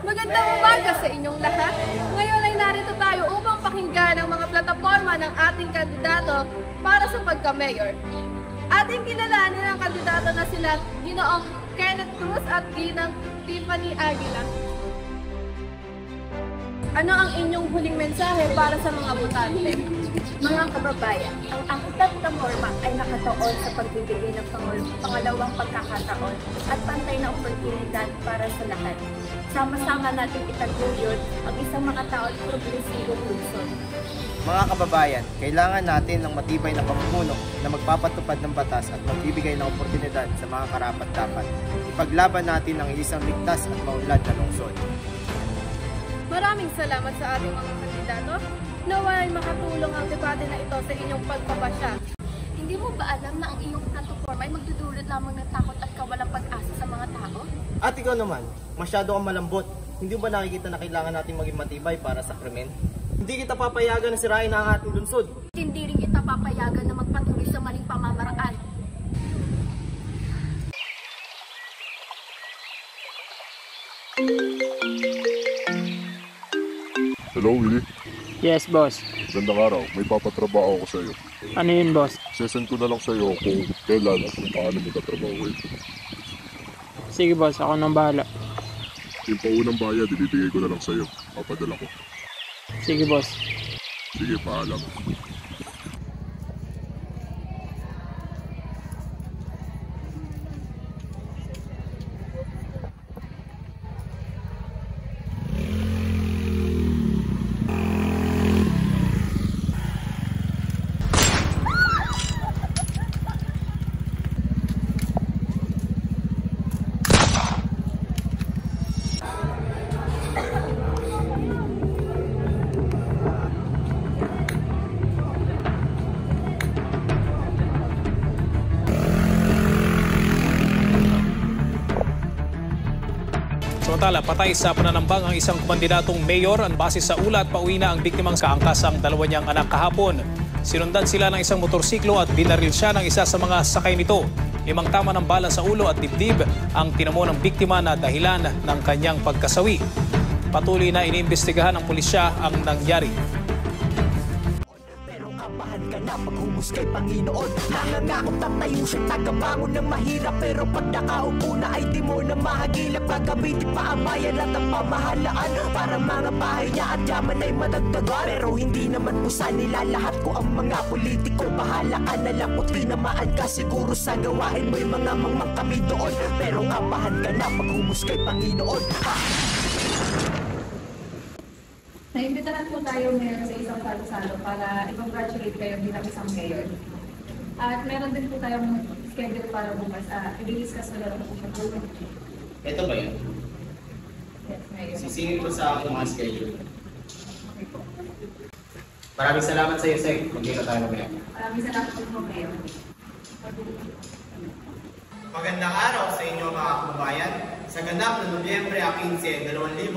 Magandang umaga sa inyong lahat. Ngayon ay narito tayo upang pakinggan ang mga plataforma ng ating kandidato para sa pagka-mayor. Ating kilalanin ang kandidato na sila Ginoong Kenneth Cruz at Ginang Tiffany Aguila. Ano ang inyong huling mensahe para sa mga botante? Mga kababayan, ang plataforma ay nakatuon sa pagbibigay ng pangalawang pagkakataon at pantay na oportunidad para sa lahat. Sama-sama natin itaguyod ang isang makataon progresibong lungsod. Mga kababayan, kailangan natin ng matibay na pamumuno na magpapatupad ng batas at magbibigay ng oportunidad sa mga karapat-dapat. Ipaglaban natin ang isang ligtas at maunlad na lungsod. Maraming salamat sa ating mga kandidato. Naway makatulong ang debate na ito sa inyong pagpapasya. Hindi mo ba alam na ang iyong plataforma ay magdudulot lamang ng takot at kawalang pag-asa sa mga tao? At ikaw naman, masyado kang malambot. Hindi ba nakikita na kailangan natin maging matibay para sa krimen? Hindi kita papayagan na sirain ang ating lungsod. Hindi rin kita papayagan na magpatuloy sa maling pamamaraan. Hello, Willie. Yes, boss. Magandang araw. May papatrabaho ako sa iyo. Ano yun, boss? Sesend ko na lang sa iyo kung kailan at kung paano mo tatrabahuin. Sige, boss. Ako nang bahala. Yung paunang bayad, ibibigay ko na lang sa iyo. Papadala ko. Sige, boss. Sige, paalam. Samantala, patay sa pananambang ang isang kandidatong mayor. Ang base sa ulat, pauwi na ang biktimang kaangkas ang dalawa niyang anak kahapon. Sinundan sila ng isang motorsiklo at binaril siya ng isa sa mga sakay nito. 5 tama ng bala sa ulo at dibdib ang tinamo ng biktima na dahilan ng kanyang pagkasawi. Patuloy na iniimbestigahan ng pulisya ang nangyari. Paghumus kay Panginoon, nangangako tatayo siya tagabangon ng mahirap. Pero pag nakaupo na ay di mo na mahagilap. Gagamitin pa ang bayan at ang pamahalaan para mga bahay niya at yaman ay madagdagan. Pero hindi naman po sa nila lahat ko ang mga politiko. Bahala ka na lang kung tinamaan ka siguro sa gawain mo yung mga mangmang kami doon. Pero kapahan ka na paghumus kay Panginoon. Naimbitahan po tayo ngayon sa isang palusalo para i-congratulate kayo bilang isang mayor. At meron din po tayong schedule para bukas. I-discuss na lang po siya po. Ito ba yun? Yes, mayor. Sisingin ko sa aking mga schedule. Maraming salamat sa iyo, Sek. Magkita tayo mamaya. Maraming salamat po, mayor. Magandang araw sa inyo mga kababayan. Sa ganap na Nobyembre 15, 2024,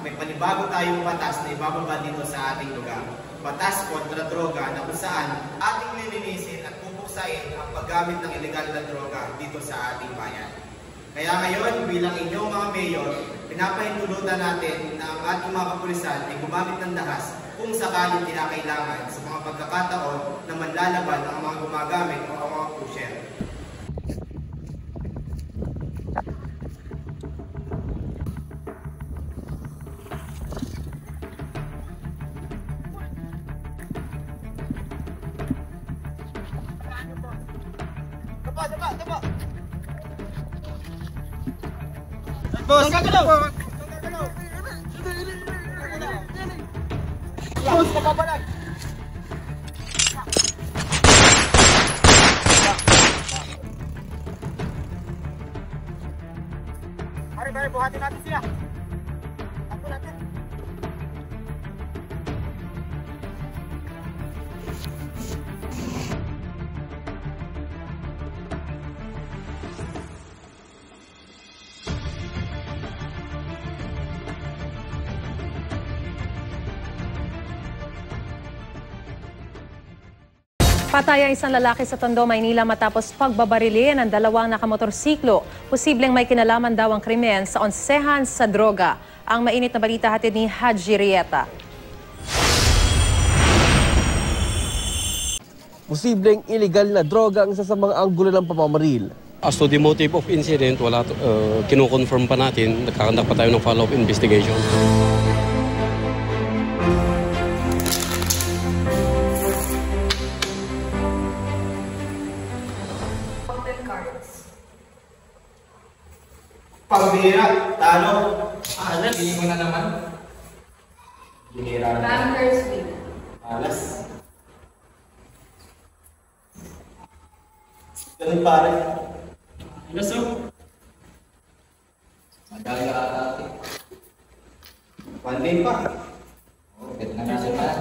may panibago tayong batas na ibababa dito sa ating lugar. Batas kontra droga na kung saan ating lilinisin at pupuksain ang paggamit ng ilegal na droga dito sa ating bayan. Kaya ngayon, bilang inyong mga mayor, pinapahintulutan natin na ang ating mga kapulisan ay gumamit ng dahas kung sakaling kinakailangan sa mga pagkakataon na manlalaban ang mga gumagamit o ang mga pusher. Boss! Gagalaw! Boss, napapalag! Mari, buhatin natin siya! Takbo natin! Patay ang isang lalaki sa Tondo, Maynila matapos pagbabarilin ng dalawang nakamotorsiklo. Posibleng may kinalaman daw ang krimen sa onsehan sa droga. Ang mainit na balita hatid ni Haji Rieta. Posibleng illegal na droga ang isa sa mga anggulo ng pamamaril. As to the motive of incident, wala, kino-confirm pa natin. Nagkakandak pa tayo ng follow-up investigation. Pagbira, talo. Alas. Hindi ko na naman. Bihira na. Bankers win. Alas. Ganun pare. Alas o. Madali ka ata. One day pa. Oo, bet na kasi pa.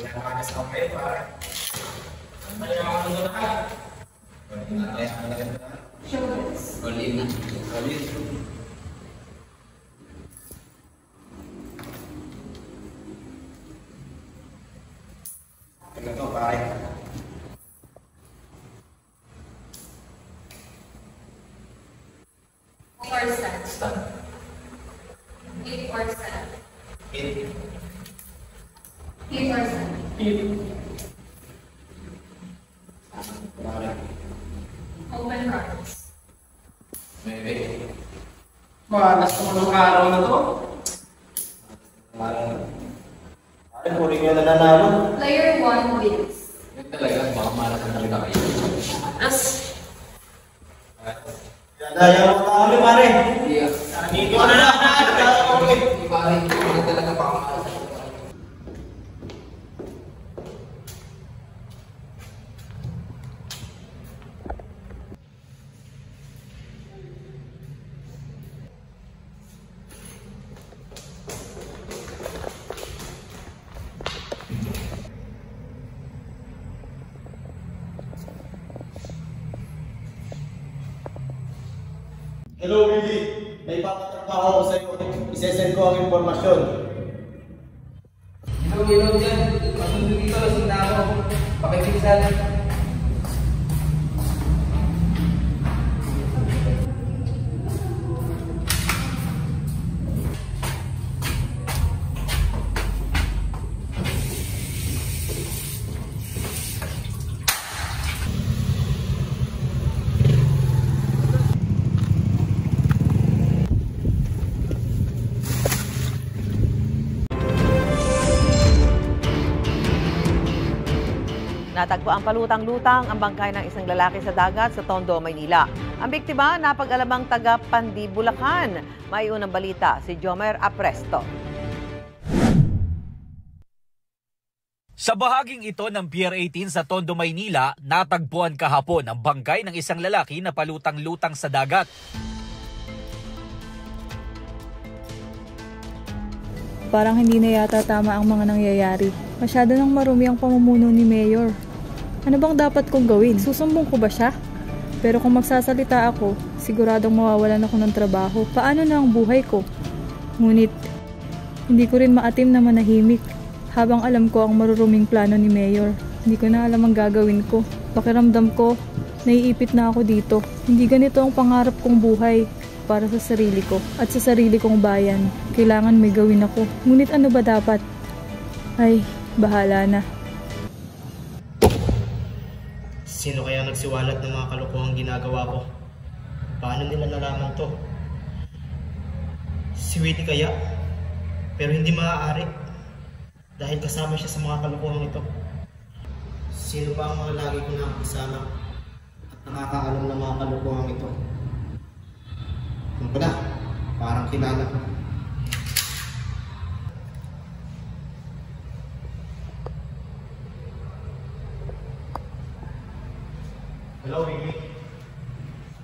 Wala na kanas ako kayo pare. Ano yung mga nunod ka? Wala na kayo. Solid na. Solid. Tingnan to, pare. Stand. 8 or 7. 8 or 7. Pare. Open cards. Maybe. Malas naman ng araw na to. Pare. Pare, huli nyo na nanalo. Player 1 wins. Yun talaga, baka malas na talaga kayo. As. Daya mo ka kami, pare. Iya. Dito na lang. Di pare, hindi talaga pa ako. Hello, Willie. May papatrabaho ako sa'yo. Isesend ko ang impormasyon. Ilaw dyan. Masundo dito, lasing na ako. Pakipinsan. Natagpo ang palutang-lutang ang bangkay ng isang lalaki sa dagat sa Tondo, Maynila. Ang biktima napag-alamang taga Pandi, Bulacan. May unang balita si Jomer Apresto. Sa bahaging ito ng Pier 18 sa Tondo, Maynila, natagpuan kahapon ang bangkay ng isang lalaki na palutang-lutang sa dagat. Parang hindi na yata tama ang mga nangyayari. Masyado nang marumi ang pamumuno ni Mayor. Ano bang dapat kong gawin? Susumbong ko ba siya? Pero kung magsasalita ako, siguradong mawawalan ako ng trabaho. Paano na ang buhay ko? Ngunit, hindi ko rin maatim na manahimik. Habang alam ko ang maruruming plano ni Mayor, hindi ko na alam ang gagawin ko. Pakiramdam ko, naiipit na ako dito. Hindi ganito ang pangarap kong buhay para sa sarili ko at sa sarili kong bayan. Kailangan may gawin ako. Ngunit ano ba dapat? Ay, bahala na. Sino kaya nagsiwalat ng mga kalokohang ginagawa ko? Paano nila nalaman to? Si Witty kaya? Pero hindi maaari. Dahil kasama siya sa mga kalokohang ito. Sino pa ang mga lagi ko nakakasama at nakakaalam ng mga kalokohang ito? Kung pala, parang kilala ko. Hello, Willie.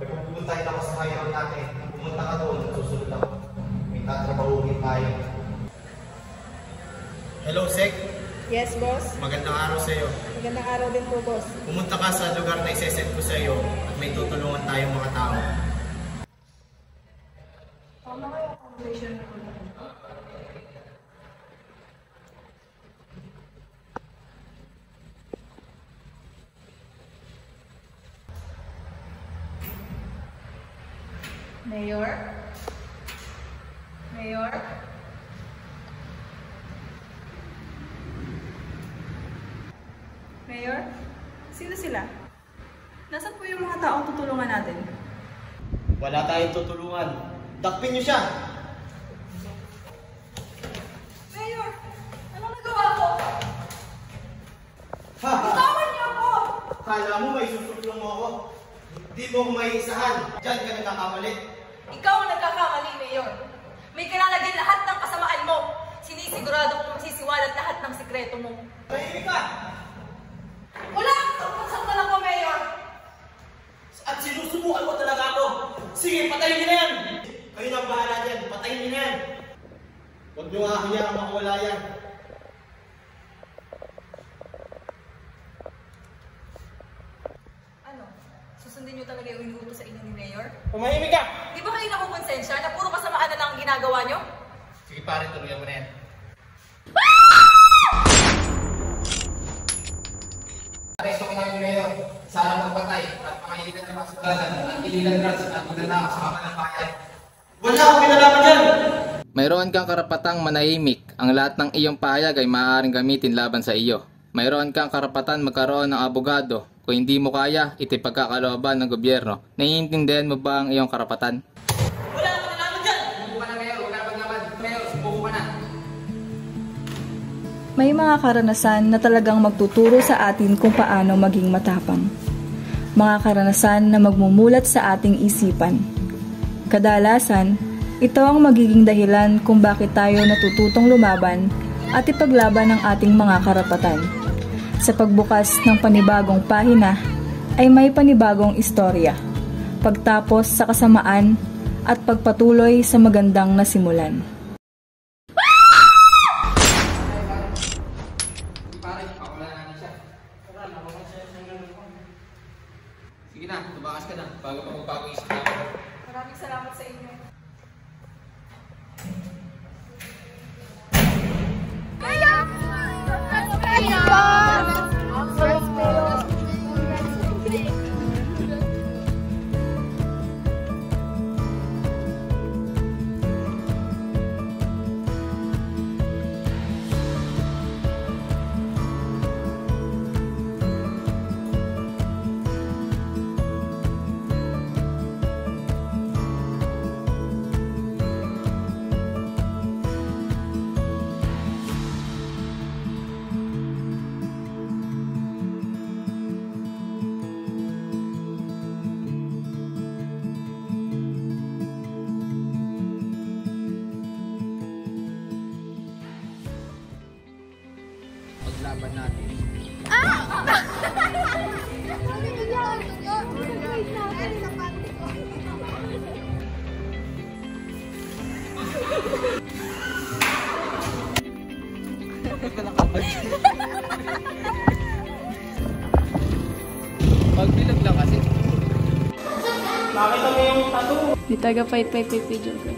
May pupuntahin ako sa hideout natin. Kung pumunta ka doon, susunod ako. May tatrabahuhin tayo. Hello, Sek. Yes, boss. Magandang araw sa iyo. Magandang araw din po, boss. Pumunta ka sa lugar na isesend ko sa iyo at may tutulungan tayong mga tao. Tama kayo ang conversation ko. Mayor? Mayor? Mayor? Sino sila? Nasaan po yung mga taong tutulungan natin? Wala tayong tutulungan. Dakpin niyo siya! Mayor! Anong nagawa ko? Ha! Bitawan niyo ako! Kala mo may susuplong mo ako? Di mo ko maiisahan. Diyan ka nagkakamali. Ikaw ang nagkakamali, Mayor. May kalalagyan lahat ng kasamaan mo. Sinisigurado kong masisiwalat lahat ng sikreto mo. Tahimik ka! Wala kang pasaktan ako, Mayor! At sinusubukan mo talaga ako. Sige, patayin niyo na yan! Kayo na ang bahala dyan. Patayin niyo na yan. Huwag niyo nga hayaan makawala yan. Ano? Susundin niyo talaga yung inuutos sa inyo ni Mayor? Tumahimik ka! Di ba kayo nakukonsensya na puro kasamaan na lang ang ginagawa niyo? Sige pare, tuloyan mo na yan. Aresto ko namin Mayor. Sana magpatay at pangilitan ng masugatan at ililan drugs at magnanakaw sa mga ng bayan. Wala akong kinalaman dyan! Mayroon kang karapatang manahimik. Ang lahat ng iyong pahayag ay maaaring gamitin laban sa iyo. Mayroon kang karapatan magkaroon ng abogado. Kung hindi mo kaya, ito'y pagkakalooban ng gobyerno. Naiintindihan mo ba ang iyong karapatan? Wala akong nalaman dyan! Subuko na Mayor, wala pang laban. Mayor, subuko ka na. May mga karanasan na talagang magtuturo sa atin kung paano maging matapang. Mga karanasan na magmumulat sa ating isipan. Kadalasan, ito ang magiging dahilan kung bakit tayo natututong lumaban at ipaglaban ang ating mga karapatan. Sa pagbukas ng panibagong pahina ay may panibagong istorya, pagtapos sa kasamaan at pagpatuloy sa magandang nasimulan. Sige na, tumakas ka na bago pa magbago isip namin. Maraming salamat sa inyo. Paglaban natin. Pagbilag lang kasi. Nakita mo yung tattoo. Di taga fight video ko.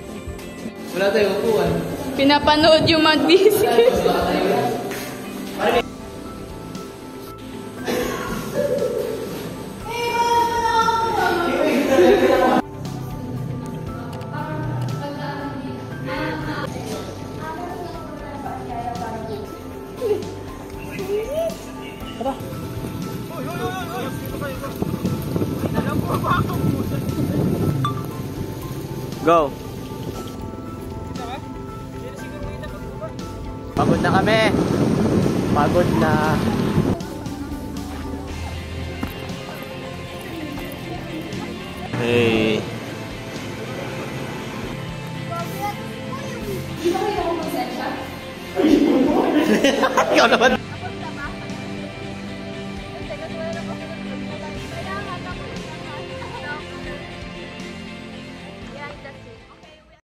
Wala tayong upuan. Pinapanood yung mag-biscuit. Go! Pagod na kami! Pagod na! Hey! Ikaw naman!